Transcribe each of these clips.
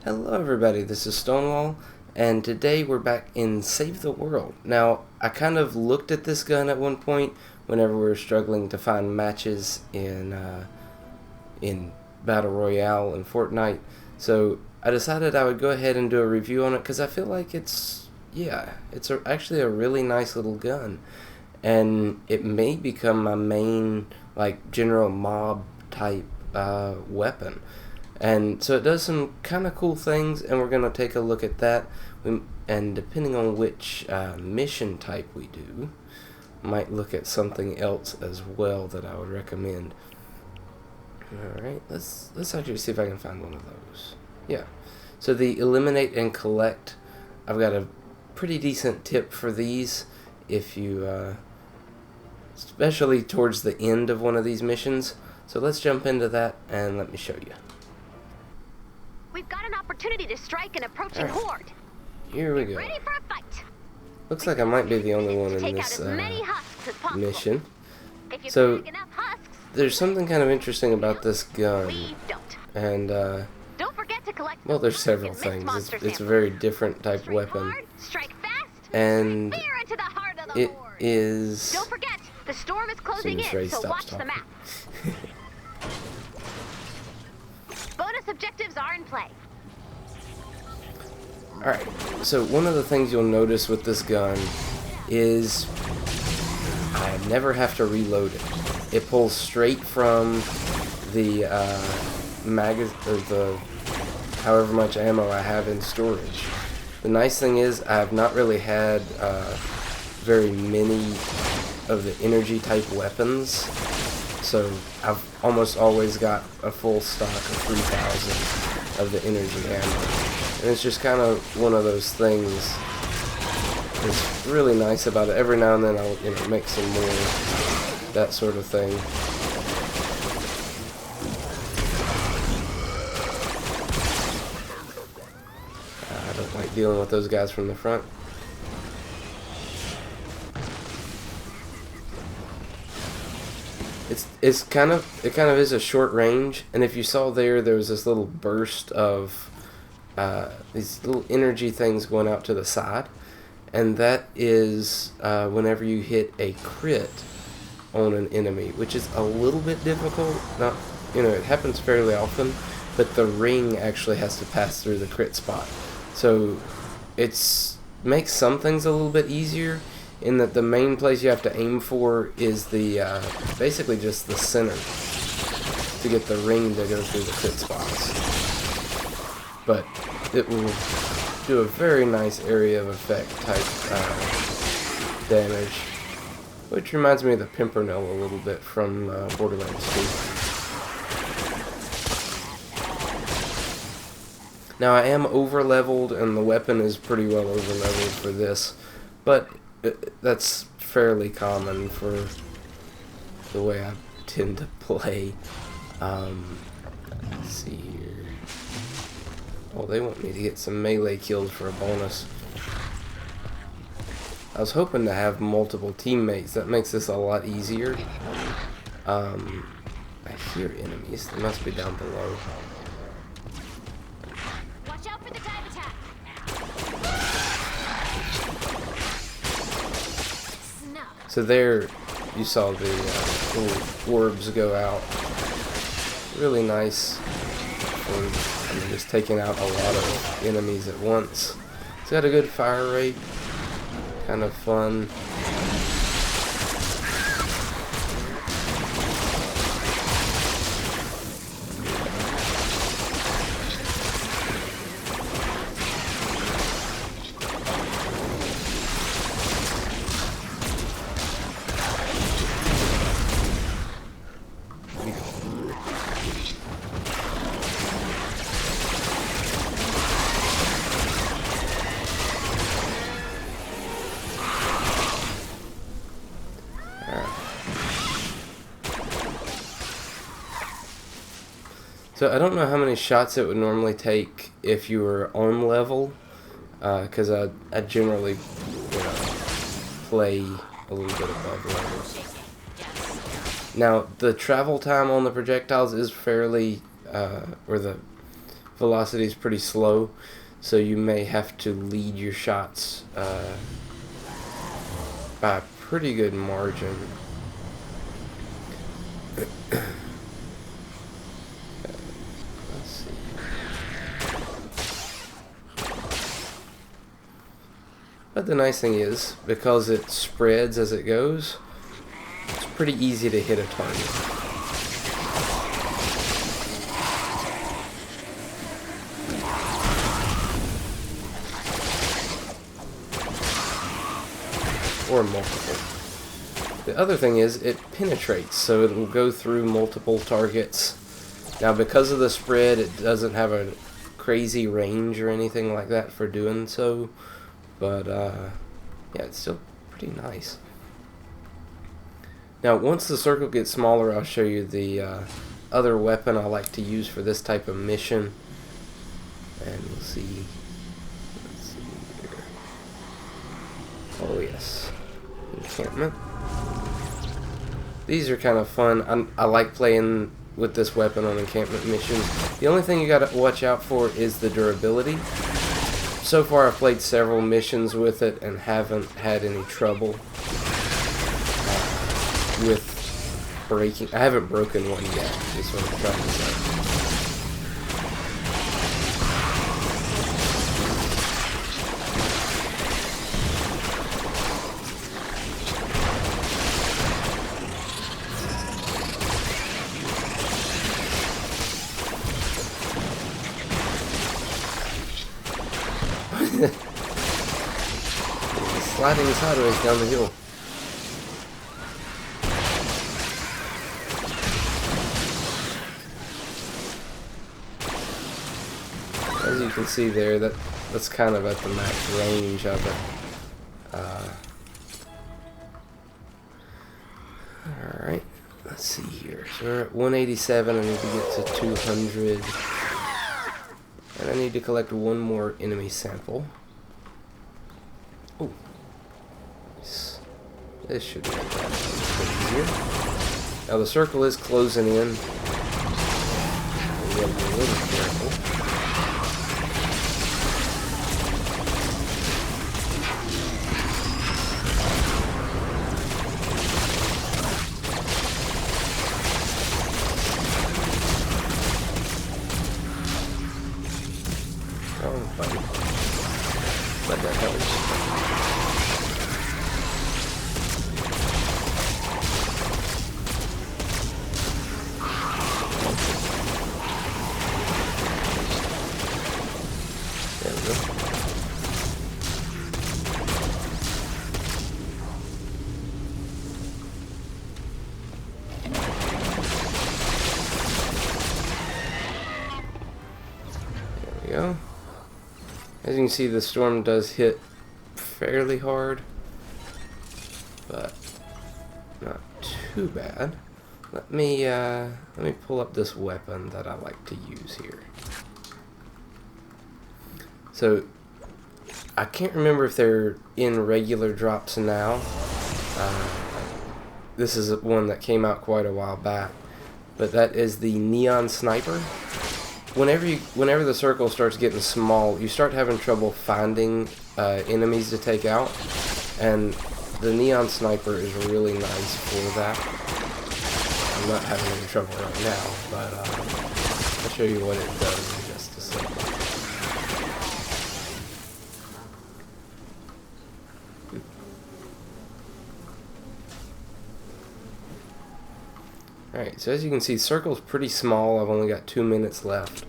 Hello everybody, this is Stonewall, and today we're back in Save the World. Now, I kind of looked at this gun at one point whenever we were struggling to find matches in Battle Royale and Fortnite, so I decided I would go ahead and do a review on it because I feel like actually a really nice little gun, and it may become my main, like, general mob type weapon. And so it does some kind of cool things, and we're going to take a look at that. And depending on which mission type we do, might look at something else as well that I would recommend. Alright, let's actually see if I can find one of those. Yeah. So the eliminate and collect, I've got a pretty decent tip for these if you, especially towards the end of one of these missions. So let's jump into that and let me show you. We've got an opportunity to strike an approaching horde. Here we go. Ready for a fight. Looks like I might be the only one in this mission. So there's something kind of interesting about this gun, and don't forget to collect. Well, there's several things. It's a very different type of weapon, and it is. Don't forget, the storm is closing in, so watch the map. Bonus objectives are in play. Alright, so one of the things you'll notice with this gun is I never have to reload it. It pulls straight from the the however much ammo I have in storage. The nice thing is I've not really had very many of the energy type weapons, so I've almost always got a full stock of 3,000 of the energy ammo. And it's just kind of one of those things that's really nice about it. Every now and then I'll make some more, that sort of thing. I don't like dealing with those guys from the front. It kind of is a short range, and if you saw there was this little burst of these little energy things going out to the side, and that is whenever you hit a crit on an enemy, which is a little bit difficult. Not, it happens fairly often, but the ring actually has to pass through the crit spot, so it's makes some things a little bit easier, in that the main place you have to aim for is the basically just the center to get the ring to go through the crit spots. But it will do a very nice area of effect type damage, which reminds me of the Pimpernel a little bit from Borderlands 2. Now I am over leveled, and the weapon is pretty well over leveled for this, but that's fairly common for the way I tend to play. Let's see here. Oh, they want me to get some melee kills for a bonus. I was hoping to have multiple teammates. That makes this a lot easier. I hear enemies. They must be down below. Watch out for the dive attack. So there, you saw the little orbs go out. Really nice for just taking out a lot of enemies at once. It's got a good fire rate, kind of fun. So I don't know how many shots it would normally take if you were on level, because I generally play a little bit above level. Now the travel time on the projectiles is fairly, or the velocity is pretty slow, so you may have to lead your shots by a pretty good margin. Let's see. But the nice thing is, because it spreads as it goes, it's pretty easy to hit a target. Or multiple. The other thing is, it penetrates, so it will go through multiple targets. Now, because of the spread, it doesn't have a crazy range or anything like that for doing so, but yeah, it's still pretty nice. Now, once the circle gets smaller, I'll show you the other weapon I like to use for this type of mission. And we'll see. Let's see here. Oh, yes. Encampment. These are kind of fun. I like playing with this weapon on encampment missions. The only thing you gotta watch out for is the durability. So far, I've played several missions with it and haven't had any trouble with breaking. I haven't broken one yet, is what I'm trying to say. Sliding sideways down the hill. As you can see there, that's kind of at the max range of it. Alright, let's see here. So we're at 187, I need to get to 200. And I need to collect one more enemy sample. Oh. This should make that easier. Now the circle is closing in. We gotta be a little careful. Oh, buddy. But that helps. Go. As you can see, the storm does hit fairly hard, but not too bad. Let me pull up this weapon that I like to use here. So I can't remember if they're in regular drops now. This is one that came out quite a while back, but that is the Neon Sniper. Whenever the circle starts getting small, you start having trouble finding enemies to take out, and the Neon Sniper is really nice for that. I'm not having any trouble right now, but I'll show you what it does in just a second. Alright, so as you can see, circle's pretty small. I've only got 2 minutes left.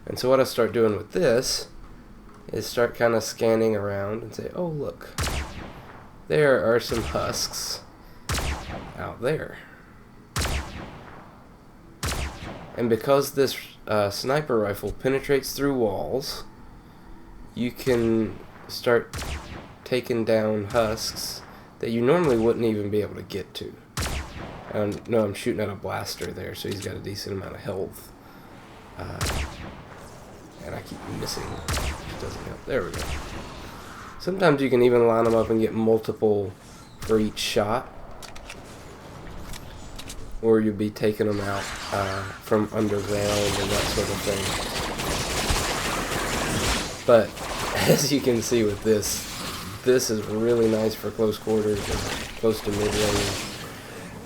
And so what I start doing with this is start kind of scanning around and say, oh look, there are some husks out there. And because this sniper rifle penetrates through walls, you can start taking down husks that you normally wouldn't even be able to get to. No, I'm shooting at a blaster there, so he's got a decent amount of health. And I keep missing, which doesn't help. There we go. Sometimes you can even line them up and get multiple for each shot. Or you'll be taking them out from underground and that sort of thing. But as you can see with this is really nice for close quarters and close to mid-range,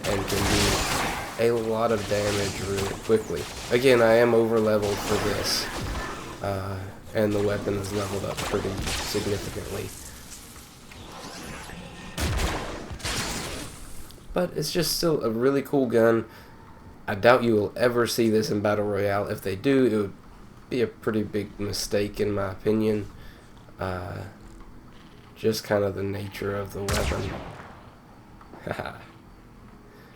and can do a lot of damage really quickly. Again, I am over leveled for this, and the weapon is leveled up pretty significantly. But it's just still a really cool gun. I doubt you will ever see this in Battle Royale. If they do, it would be a pretty big mistake in my opinion. Just kind of the nature of the weapon.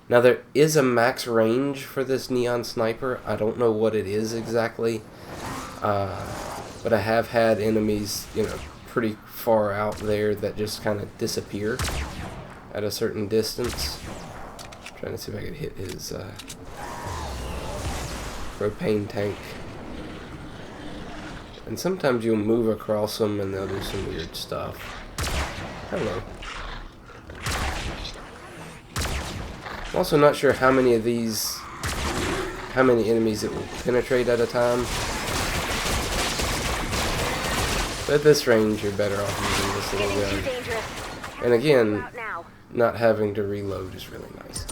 Now there is a max range for this Neon Sniper. I don't know what it is exactly. But I have had enemies, you know, pretty far out there that just kind of disappear at a certain distance. I'm trying to see if I could hit his propane tank. And sometimes you'll move across them and they'll do some weird stuff. Hello. I'm also not sure how many enemies it will penetrate at a time. But at this range, you're better off using this little gun. And again, not having to reload is really nice.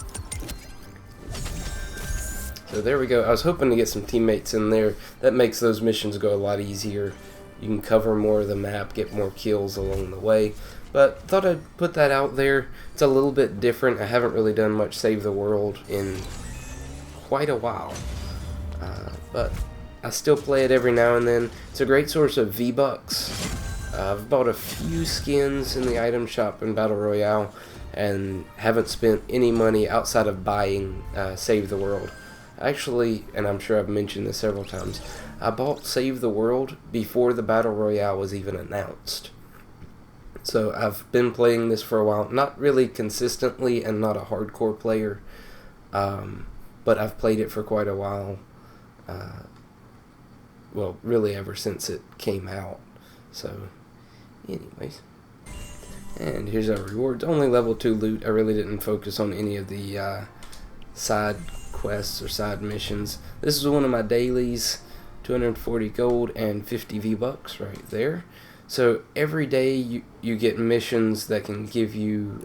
So there we go. I was hoping to get some teammates in there. That makes those missions go a lot easier. You can cover more of the map, get more kills along the way. But thought I'd put that out there. It's a little bit different. I haven't really done much Save the World in quite a while. But I still play it every now and then. It's a great source of V-Bucks. I've bought a few skins in the item shop in Battle Royale and haven't spent any money outside of buying Save the World. Actually, and I'm sure I've mentioned this several times, I bought Save the World before the Battle Royale was even announced. So I've been playing this for a while, not really consistently and not a hardcore player, but I've played it for quite a while. Well, really ever since it came out. So, anyways. And here's our rewards. Only level 2 loot. I really didn't focus on any of the side quests or side missions. This is one of my dailies. 240 gold and 50 V-Bucks right there. So every day you get missions that can give you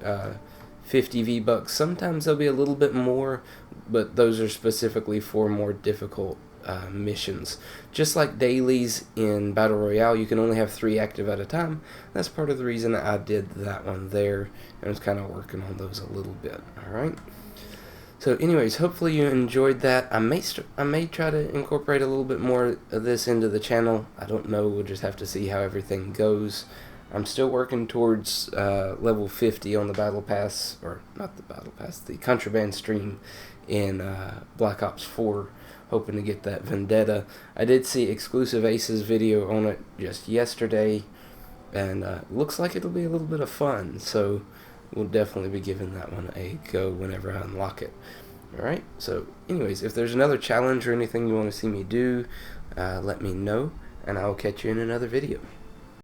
50 V-Bucks. Sometimes there'll be a little bit more, but those are specifically for more difficult missions. Just like dailies in Battle Royale, you can only have 3 active at a time. That's part of the reason I did that one there. I was kind of working on those a little bit. Alright. So anyways, hopefully you enjoyed that. I may try to incorporate a little bit more of this into the channel. I don't know. We'll just have to see how everything goes. I'm still working towards level 50 on the Battle Pass, or not the Battle Pass, the Contraband stream in Black Ops 4. Hoping to get that Vendetta. I did see Exclusive Ace's video on it just yesterday, and looks like it'll be a little bit of fun. So we'll definitely be giving that one a go whenever I unlock it. Alright, so anyways, if there's another challenge or anything you want to see me do, let me know, and I'll catch you in another video.